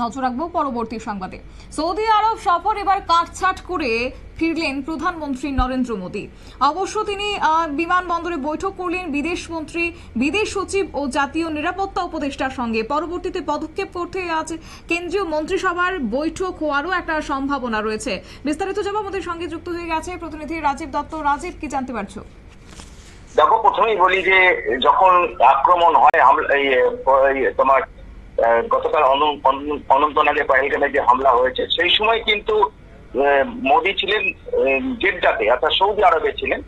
নজর রাখবো পরবর্তী সংবাদে। সৌদি আরব সফর এবার কাটছাট করে ফিরলেন প্রধানমন্ত্রী নরেন্দ্র মোদী। অবশ্য তিনি বিমানবন্দরে বৈঠক করলেন বিদেশ মন্ত্রী, বিদেশ সচিব ও জাতীয় নিরাপত্তা উপদেষ্টার সঙ্গে। পরবর্তীতে পদক্ষেপ করতে আজ কেন্দ্রীয় মন্ত্রিসভার বৈঠক হওয়ারও একটা সম্ভাবনা রয়েছে। বিস্তারিত জবাব আমাদের সঙ্গে যুক্ত হয়ে গেছে প্রতিনিধি রাজীব দত্ত। রাজীব, কি জানতে পারছো? দেখো, প্রথমেই বলি যে যখন আক্রমণ হয় তোমার গতকাল অনন্তনাগে পাহেলগামে যে হামলা হয়েছে, সেই সময় কিন্তু মোদী ছিলেন জেদ্দাতে, অর্থাৎ সৌদি আরবে ছিলেন,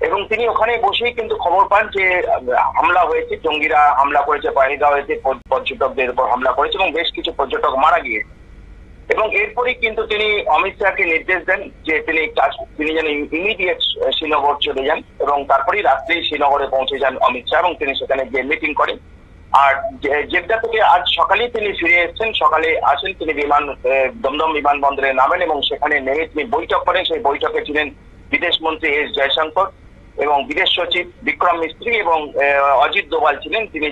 এবং তিনি ওখানে বসেই কিন্তু খবর পান যে হামলা হয়েছে, জঙ্গিরা হামলা করেছে, পাহেলগাঁওতে পর্যটকদের উপর হামলা করেছে এবং বেশ কিছু পর্যটক মারা গিয়েছে। এবং এরপরই কিন্তু তিনি অমিত শাহকে নির্দেশ দেন যে তিনি যেন ইমিডিয়েট শ্রীনগর চলে যান, এবং তারপরেই রাত্রেই শ্রীনগরে পৌঁছে যান অমিত শাহ এবং তিনি সেখানে গিয়ে মিটিং করেন। আর জেদ্দা থেকে আজ সকালেই তিনি ফিরে এসেছেন। সকালে আসেন, তিনি দমদম বিমানবন্দরে নামেন এবং সেখানে নেমে তিনি বৈঠক করেন। সেই বৈঠকে ছিলেন বিদেশ মন্ত্রী এস জয়শঙ্কর এবং বিদেশ সচিব বিক্রম মিস্ত্রি এবং অজিত দোভাল ছিলেন, তিনি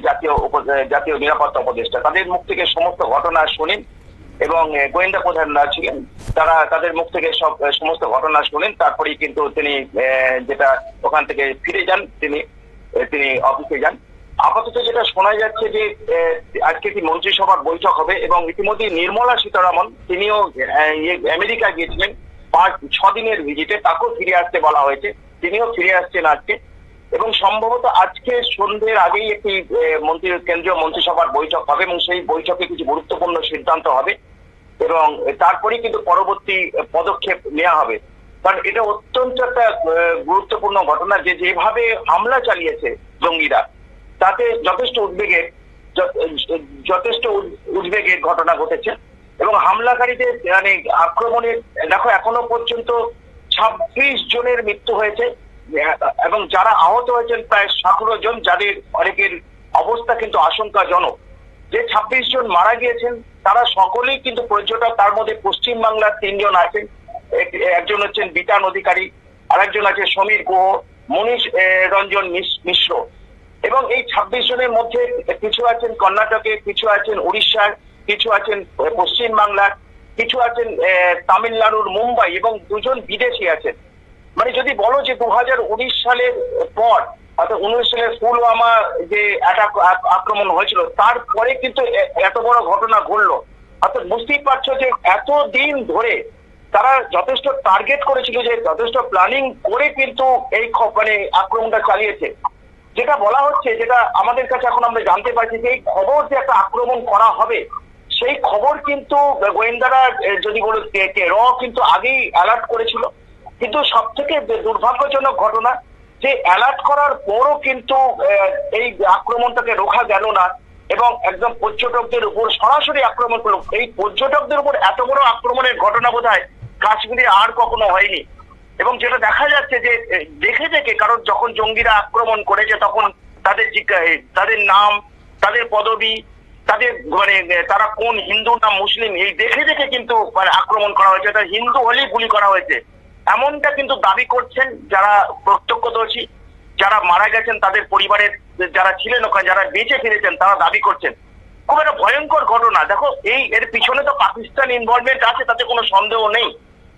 জাতীয় নিরাপত্তা উপদেষ্টা। তাদের মুখ থেকে সমস্ত ঘটনা শোনেন এবং গোয়েন্দা প্রধানরা ছিলেন, তারা তাদের মুখ থেকে সমস্ত ঘটনা শোনেন। তারপরেই কিন্তু তিনি যেটা ওখান থেকে ফিরে যান, তিনি অফিসে যান। আপাতত যেটা শোনা যাচ্ছে যে আজকে একটি মন্ত্রিসভার বৈঠক হবে এবং ইতিমধ্যে নির্মলা সীতারামন, তিনিও আমেরিকা গিয়েছিলেন 5-6 দিনের ভিজিটে, তাকেও ফিরে আসতে বলা হয়েছে, তিনিও ফিরে আসছেন আজকে। এবং সম্ভবত আজকে সন্ধ্যের আগেই একটি কেন্দ্রীয় মন্ত্রিসভার বৈঠক হবে এবং সেই বৈঠকে কিছু গুরুত্বপূর্ণ সিদ্ধান্ত হবে এবং তারপরেই কিন্তু পরবর্তী পদক্ষেপ নেওয়া হবে। কারণ এটা অত্যন্ত একটা গুরুত্বপূর্ণ ঘটনা যে যেভাবে হামলা চালিয়েছে জঙ্গিরা, তাতে যথেষ্ট উদ্বেগের ঘটনা ঘটেছে এবং হামলাকারীদের আক্রমণের দেখো এখনো পর্যন্ত 26 জনের মৃত্যু হয়েছে এবং যারা আহত হয়েছেন প্রায় 17 জন, যাদের অনেকের অবস্থা কিন্তু আশঙ্কাজনক। যে 26 জন মারা গিয়েছেন তারা সকলেই কিন্তু পর্যটক, তার মধ্যে পশ্চিমবাংলার 3 জন আছেন, একজন হচ্ছেন বিতান অধিকারী, আরেকজন আছে সমীর গুহ, মনীষ রঞ্জন মিশ্র। এবং এই 26 জনের মধ্যে কিছু আছেন কর্ণাটকে, কিছু আছেন উড়িষ্যার, কিছু আছেন পশ্চিমবাংলার, কিছু আছেন তামিলনাড়ুর মুম্বাই এবং 2 জন বিদেশি আছেন। মানে যদি বলো যে 2019 সালের পর, অর্থাৎ 19 সালের পুলওয়ামা যে আক্রমণ হয়েছিল, তারপরে কিন্তু এত বড় ঘটনা ঘটলো। অর্থাৎ বুঝতেই পারছো যে এতদিন ধরে তারা যথেষ্ট টার্গেট করেছিল, যে যথেষ্ট প্ল্যানিং করে কিন্তু এই আক্রমণটা চালিয়েছে। যেটা বলা হচ্ছে, যেটা আমাদের কাছে এখন আমরা জানতে পারছি, যে এই খবর যে একটা আক্রমণ করা হবে, সেই খবর কিন্তু গোয়েন্দারা যদি বলো কিন্তু আগেই অ্যালার্ট করেছিল। কিন্তু সব থেকে দুর্ভাগ্যজনক ঘটনা যে অ্যালার্ট করার পরও কিন্তু এই আক্রমণটাকে রোখা গেল না এবং একদম পর্যটকদের উপর সরাসরি আক্রমণ করলো। এই পর্যটকদের উপর এত বড় আক্রমণের ঘটনা বোধহয় কাশ্মীরে আর কখনো হয়নি। এবং যেটা দেখা যাচ্ছে যে দেখে কারণ যখন জঙ্গিরা আক্রমণ করেছে তখন তাদের নাম, তাদের পদবি, তাদের তারা কোন হিন্দু না মুসলিম, এই দেখে কিন্তু আক্রমণ করা হয়েছে। তার হিন্দু হলেই গুলি করা হয়েছে, এমনটা কিন্তু দাবি করছেন যারা প্রত্যক্ষদর্শী, যারা মারা গেছেন, তাদের পরিবারের যারা ছিলেন ওখানে, যারা বেঁচে ফিরেছেন, তারা দাবি করছেন। খুব একটা ভয়ঙ্কর ঘটনা। দেখো এর পিছনে তো পাকিস্তান ইনভলভমেন্ট আছে, তাতে কোনো সন্দেহ নেই।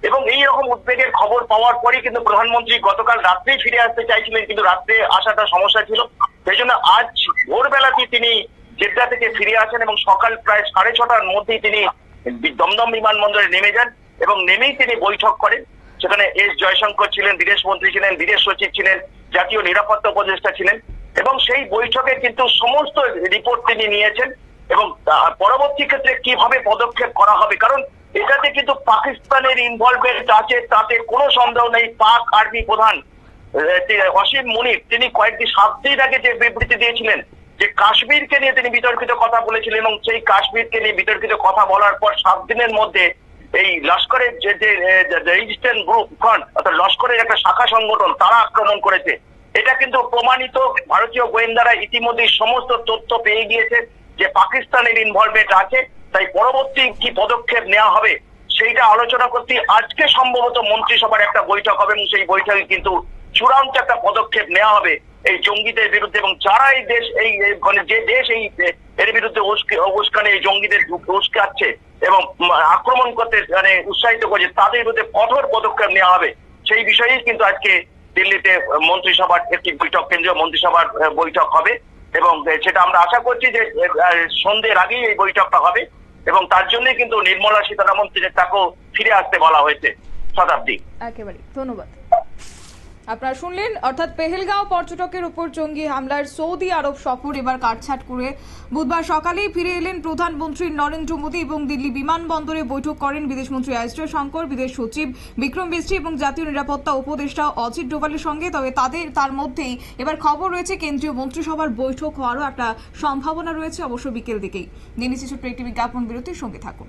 এবং এই রকম উদ্বেগের খবর পাওয়ার পরেই কিন্তু প্রধানমন্ত্রী গতকাল রাত্রেই ফিরে আসতে চাইছিলেন, কিন্তু রাত্রে আসাটা সমস্যা ছিল। সেই জন্য আজ ভোরবেলাতেই তিনি জেদ্দা থেকে ফিরে আসেন এবং সকাল প্রায় 6:30টার মধ্যেই তিনি দমদম বিমানবন্দরে নেমে যান এবং নেমেই তিনি বৈঠক করেন। সেখানে এস জয়শঙ্কর ছিলেন, বিদেশ মন্ত্রী ছিলেন, বিদেশ সচিব ছিলেন, জাতীয় নিরাপত্তা উপদেষ্টা ছিলেন এবং সেই বৈঠকে কিন্তু সমস্ত রিপোর্ট তিনি নিয়েছেন এবং পরবর্তী ক্ষেত্রে কিভাবে পদক্ষেপ করা হবে। কারণ এটাতে কিন্তু পাকিস্তানের ইনভলভমেন্ট আছে, তাতে কোনো সন্দেহ নেই। পাক আর্মি প্রধান অসীম মুনির তিনি 7 দিন আগে যে বিবৃতি দিয়েছিলেন যে কাশ্মীরকে নিয়ে তিনি বিতর্কিত কথা বলেছিলেন এবং সেই কাশ্মীরকে নিয়ে বিতর্কিত কথা বলার পর 7 দিনের মধ্যে এই লস্করের যে রেজিস্ট্যান্ট গ্রুপ ফ্রন্ট, অর্থাৎ লস্করের একটা শাখা সংগঠন, তারা আক্রমণ করেছে। এটা কিন্তু প্রমাণিত। ভারতীয় গোয়েন্দারা ইতিমধ্যে সমস্ত তথ্য পেয়ে গিয়েছে যে পাকিস্তানের ইনভলভমেন্ট আছে। তাই পরবর্তী কি পদক্ষেপ নেওয়া হবে সেইটা আলোচনা করতে আজকে সম্ভবত মন্ত্রিসভার একটা বৈঠক হবে এবং সেই বৈঠকে কিন্তু চূড়ান্ত একটা পদক্ষেপ নেওয়া হবে এই জঙ্গিদের বিরুদ্ধে, এবং যারা এই দেশ মানে যে দেশ এর বিরুদ্ধে উস্কানে এই জঙ্গিদের উস্কাচ্ছে এবং আক্রমণ করতে মানে উৎসাহিত করছে, তাদের বিরুদ্ধে কঠোর পদক্ষেপ নেওয়া হবে। সেই বিষয়েই কিন্তু আজকে দিল্লিতে মন্ত্রিসভার একটি বৈঠক, কেন্দ্রীয় মন্ত্রিসভার বৈঠক হবে, এবং সেটা আমরা আশা করছি যে সন্ধ্যের আগেই এই বৈঠকটা হবে, এবং তার জন্যই কিন্তু নির্মলা সীতারামন তাকেও ফিরে আসতে বলা হয়েছে। শতাব্দী, একেবারে ধন্যবাদ। আপনারা শুনলেন, অর্থাৎ পেহেলগাঁও পর্যটকের উপর জঙ্গি হামলার সৌদি আরব সফর এবার কাটছাট করে বুধবার সকালেই ফিরে এলেন প্রধানমন্ত্রী নরেন্দ্র মোদী এবং দিল্লি বিমানবন্দরে বৈঠক করেন বিদেশমন্ত্রী এস জয়শঙ্কর, বিদেশ সচিব বিক্রম মিশ্রি এবং জাতীয় নিরাপত্তা উপদেষ্টা অজিত ডোভালের সঙ্গে। তবে তার মধ্যেই এবার খবর রয়েছে কেন্দ্রীয় মন্ত্রিসভার বৈঠক হওয়ারও একটা সম্ভাবনা রয়েছে, অবশ্য বিকেল দিকেই। নিয়ে নিচ্ছি ছোট্ট একটি বিজ্ঞাপন বিরতির সঙ্গে থাকুন।